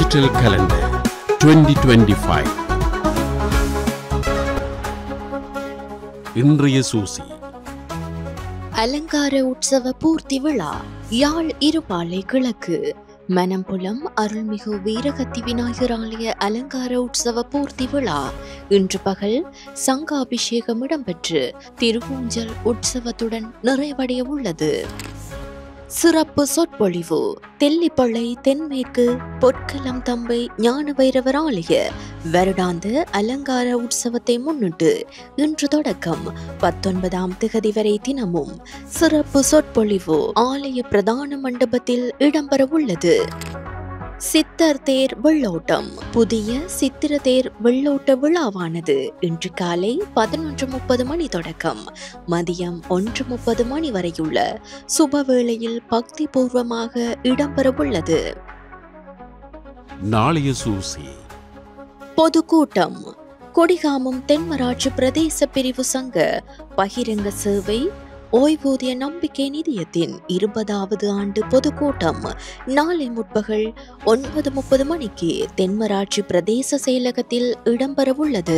Digital Calendar 2025. இன்றைய சூசி அலங்கார உற்சவ பூர்த்தி விழா யாழ் இருபாலை கிழக்கு மனம்புலம் அருள்மிகு வீரகத்தி விநாயகர் ஆலய அலங்கார உற்சவ பூர்த்தி விழா இன்று பகல் சங்காபிஷேகம் இடம்பெற்று திருவூஞ்சல் உற்சவத்துடன் நிறைவடைய உள்ளது. சிறப்பு சொற்பொழிவு தெல்லிப்பளை தென்மேற்கு பொற்களம் தம்பை ஞானபைரவர் ஆலய வருடாந்த அலங்கார உற்சவத்தை முன்னிட்டு இன்று தொடக்கம் 19ஆம் திகதி வரை தினமும் சிறப்பு சொற்பொழிவு ஆலய பிரதான மண்டபத்தில் இடம்பெற உள்ளது. சித்தர் தேர் வெள்ளோட்டம் புதிய சித்திர தேர் வெள்ளோட்ட விழாவானது இன்று காலை 11:30 மணி தொடக்கம் மதியம் 1:30 மணி வரையுள்ள சுபவேளையில் பக்தி பூர்வமாக இடம்பெறவுள்ளது. நாளைய சூசி பொதுக்கூட்டம் கொடிகாமம் தென்மராட்சி பிரதேச பிரிவு சங்க பகிரங்க சேவை ஓய்வூதிய நம்பிக்கை நிதியத்தின் 20வது ஆண்டு பொதுக்கூட்டம் நாளை முற்பகல் 9:30 மணிக்கு தென்மராட்சி பிரதேச செயலகத்தில் இடம்பெறவுள்ளது.